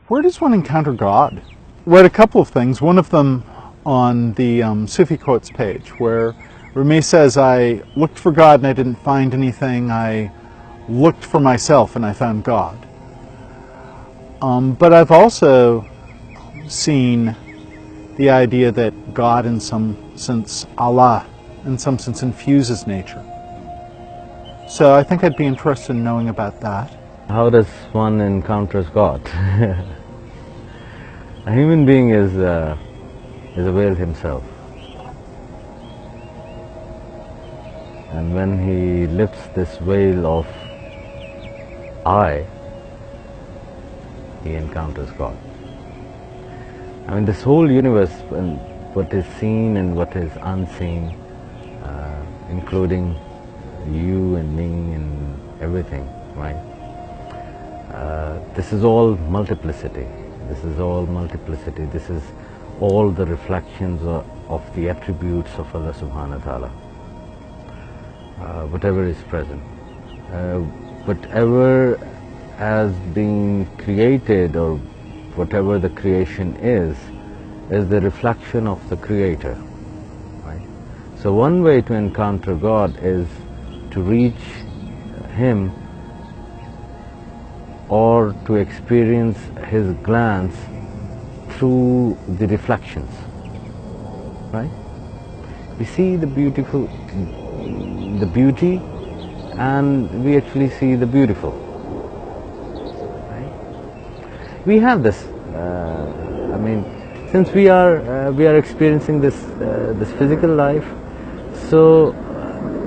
Where does one encounter God? Read a couple of things. One of them on the Sufi quotes page, where Rumi says, I looked for God and I didn't find anything. I looked for myself and I found God. But I've also seen the idea that God, in some sense, Allah, in some sense, infuses nature. So I think I'd be interested in knowing about that. How does one encounter God? A human being is a veil himself. And when he lifts this veil of I, he encounters God. I mean, this whole universe, and what is seen and what is unseen, including you and me and everything, right? This is all multiplicity. This is all multiplicity. This is all the reflections of the attributes of Allah subhanahu wa ta'ala. Whatever is present. Whatever has been created, or whatever the creation is the reflection of the Creator. Right? So one way to encounter God is to reach Him, or to experience His glance through the reflections. Right? We see the beauty, and we actually see the beautiful. Right? We have this. I mean, since we are experiencing this physical life, so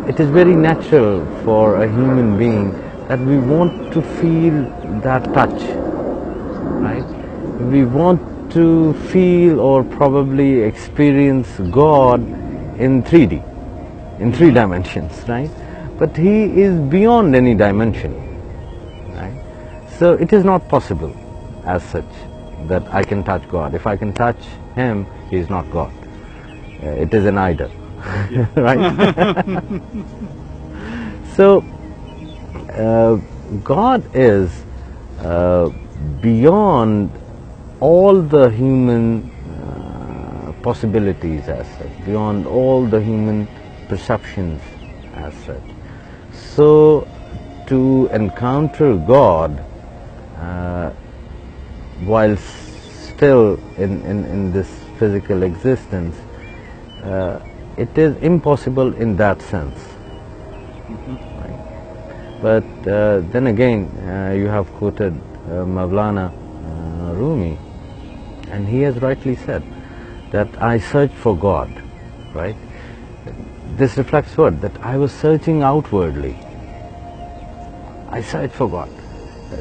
it is very natural for a human being that we want to feel that touch, right? We want to feel or probably experience God in 3D, in 3 dimensions, right? But He is beyond any dimension, right? So it is not possible as such that I can touch God. If I can touch Him, He is not God. It is an idol, right? So God is beyond all the human possibilities as such, beyond all the human perceptions as such. So to encounter God while still in this physical existence, it is impossible in that sense. But then again, you have quoted Mawlana Rumi, and he has rightly said that I searched for God, right? This reflects what? That I was searching outwardly. I searched for God.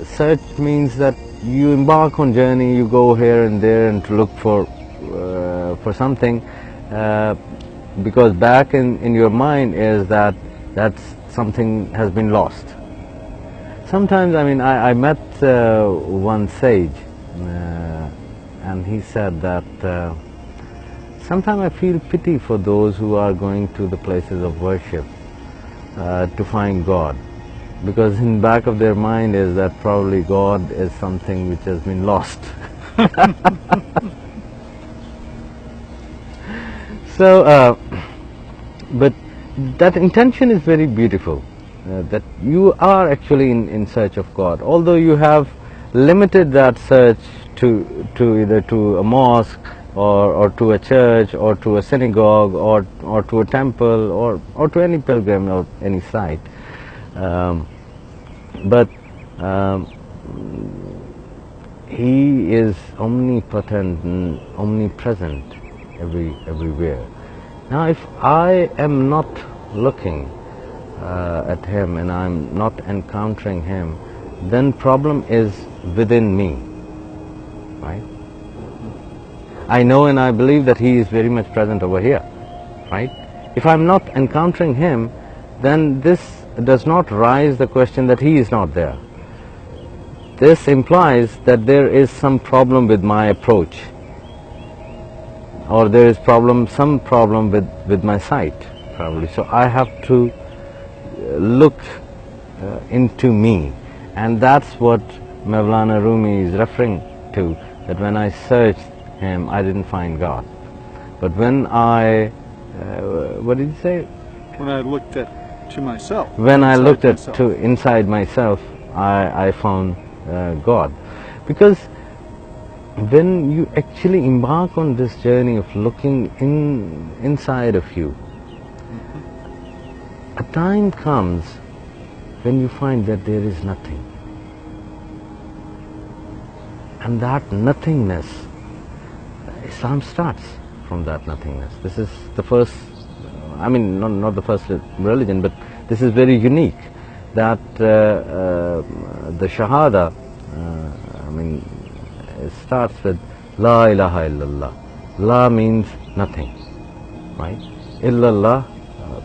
Search means that you embark on journey, you go here and there and to look for something, because back in your mind is that something has been lost. Sometimes, I mean, I met one sage, and he said that sometimes I feel pity for those who are going to the places of worship to find God, because in back of their mind is that probably God is something which has been lost. So, but that intention is very beautiful, that you are actually in search of God, although you have limited that search to either to a mosque or to a church or to a synagogue or to a temple or to any pilgrim or any site. But He is omnipotent and omnipresent everywhere. Now, if I am not looking at Him and I'm not encountering Him, then problem is within me, right? I know and I believe that He is very much present over here, right? If I'm not encountering Him, then this does not raise the question that He is not there. This implies that there is some problem with my approach, or there is some problem with my sight, probably. So I have to look into me, and that's what Mawlana Rumi is referring to, that when I searched him, I didn't find God. But when I, what did you say? When I looked to myself. When I looked myself. inside myself, I found God. Because when you actually embark on this journey of looking inside of you, a time comes when you find that there is nothing. And that nothingness, Islam starts from that nothingness. This is the first, I mean, not the first religion, but this is very unique, that the Shahada, I mean, it starts with La ilaha illallah. La means nothing, right? Illallah,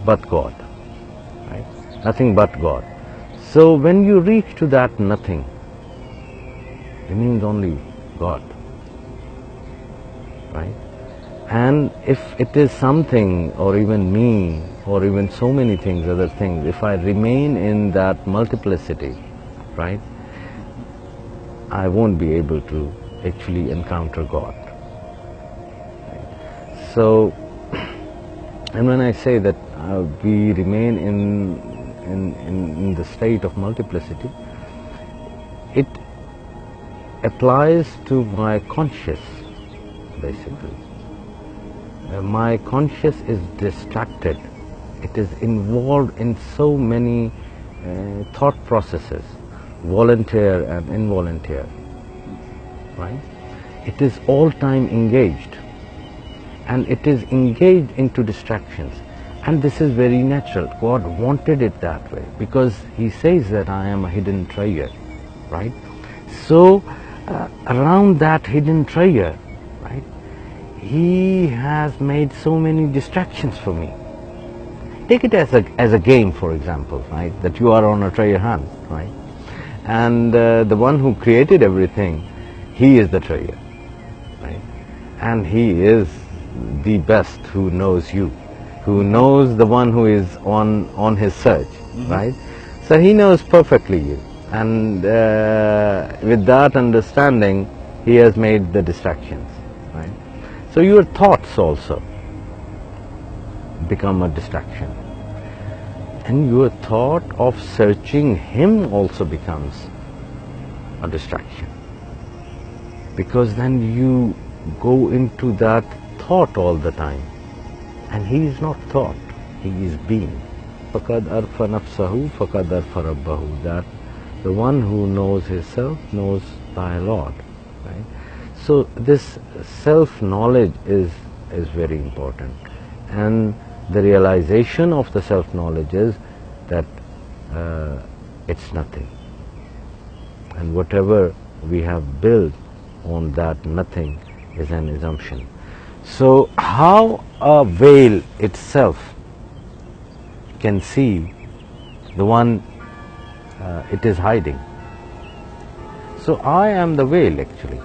but God, right? Nothing but God. So when you reach to that nothing, remains only God, right? And if it is something, or even me, or even so many things, other things, if I remain in that multiplicity, right, I won't be able to actually encounter God. Right? So, and when I say that we remain in the state of multiplicity, it applies to my conscious, basically. My conscious is distracted. It is involved in so many thought processes, volunteer and involuntary, right? It is all time engaged, and it is engaged into distractions. And this is very natural. God wanted it that way, because He says that I am a hidden treasure, right? So around that hidden treasure, right, He has made so many distractions for me. Take it as a game, for example, right, that you are on a treasure hunt, right, and the one who created everything, He is the treasure, right, and He is the best who knows you, who knows the one who is on his search, right? So He knows perfectly you, and with that understanding, He has made the distractions, right? So your thoughts also become a distraction, and your thought of searching Him also becomes a distraction, because then you go into that thought all the time, and He is not thought, He is being. فَقَدْ أَرْفَ نَفْسَهُ فَقَدْ أَرْفَ رَبَّهُ, that the one who knows himself knows thy Lord, right? So this self-knowledge is very important, and the realization of the self-knowledge is that it's nothing, and whatever we have built on that nothing is an assumption. So how a veil itself can see the one it is hiding? So I am the veil, actually.